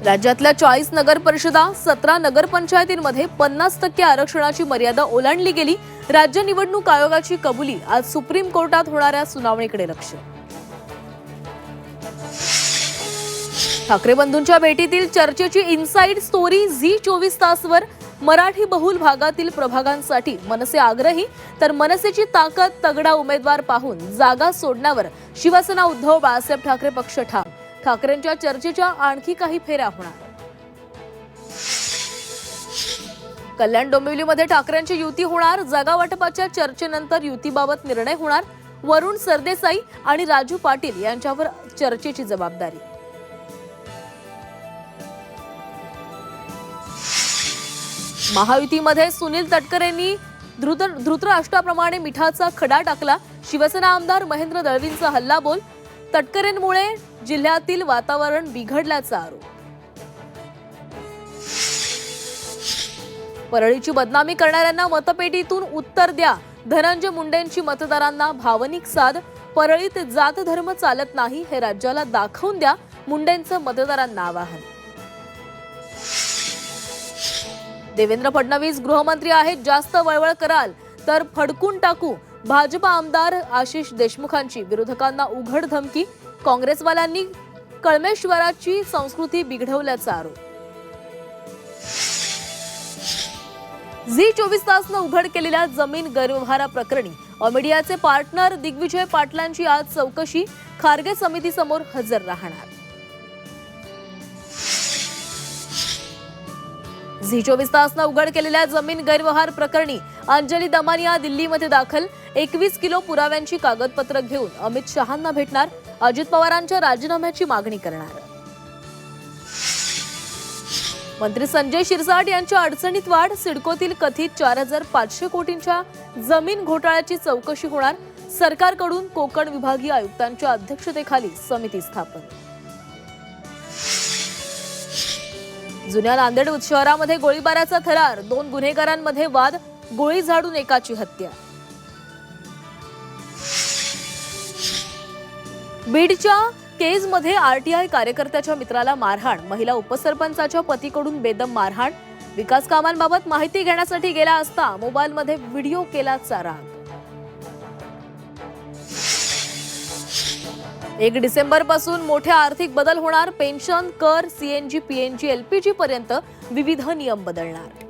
राज्यातल्या 40 नगर परिषदा 17 नगरपंचायतींमध्ये 50% आरक्षणाची मर्यादा ओलांडली गेली। राज्य निवडणूक आयोगाची कबुली। आज सुप्रीम कोर्टात होणाऱ्या सुनावणीकडे लक्ष। ठाकरे बंधूंच्या भेटीतील चर्चेची इनसाइड स्टोरी झी 24 तासवर। मराठी बहुल भागातील प्रभागांसाठी मनसे आग्रही, तर मनसेची ताकद तगडा उमेदवार पाहून जागा सोडण्यावर शिवसेना उद्धव बाळासाहेब ठाकरे पक्ष ठाम। ठाकरेंच्या चर्चेच्या आणखी काही फेऱ्या होणार। कल्याण डोंबिवलीमध्ये ठाकरेंची युती होणार। जागा वाटपाच्या चर्चेनंतर युतीबाबत निर्णय होणार। वरुण सरदेसाई आणि राजू पाटील यांच्यावर चर्चेची जबाबदारी। महायुतीमध्ये सुनील तटकरेंनी धृतराष्ट्राप्रमाणे मिठाचा खडा टाकला। शिवसेना आमदार महेंद्र दळवींचा हल्लाबोल। तटकरेंमुळे जिल्ह्यातील वातावरण बिघडल्याचा आरोप। परळीची बदनामी करणाऱ्यांना मतपेटीतून उत्तर द्या। धनंजय मुंडेंची मतदारांना भावनिक साद। परळीत जात धर्म चालत नाही हे राज्याला दाखवून द्या, मुंडेंचं मतदारांना आवाहन। देवेंद्र फडणवीस गृहमंत्री आहेत, जास्त वळवळ कराल तर फडकून टाकू। भाजपा आमदार आशिष देशमुखांची विरोधकांना उघड धमकी। काँग्रेसवाल्यांनी कळमेश्वराची संस्कृती बिघडवल्याचा आरोप। झी 24 तासनं उघड केलेल्या जमीन गैरव्यवहाराप्रकरणी ऑमिडियाचे पार्टनर दिग्विजय पाटलांची आज चौकशी। खारगे समितीसमोर हजर राहणार। झी 24 तासनं उघड केलेल्या जमीन गैरव्यवहार प्रकरणी अंजली दमानिया दिल्लीमध्ये दाखल। 21 किलो पुराव्यांची कागदपत्र घेऊन अमित शहांना भेटणार। अजित पवारांच्या राजीनाम्याची मागणी करणार। मंत्री संजय शिरसाट यांच्या अडचणीत वाढ। सिडकोतील कथित 4500 कोटींच्या जमीन घोटाळ्याची चौकशी होणार। सरकारकडून कोकण विभागीय आयुक्तांच्या अध्यक्षतेखाली समिती स्थापन। जुन्या नांदेड शहरामध्ये गोळीबाराचा थरार। 2 गुन्हेगारांमध्ये वाद। गोळी झाडून एकाची हत्या। बीडच्या केजमध्ये आरटीआय कार्यकर्त्याच्या मित्राला मारहाण। महिला उपसरपंचाच्या पतीकडून बेदम मारहाण। विकास कामांबाबत माहिती घेण्यासाठी गेला असता मोबाईलमध्ये व्हिडिओ केला चाराग। 1 डिसेंबर पासून मोठे आर्थिक बदल होणार। पेन्शन, कर, सीएनजी, पीएनजी, एलपीजी पर्यंत विविध नियम बदलणार।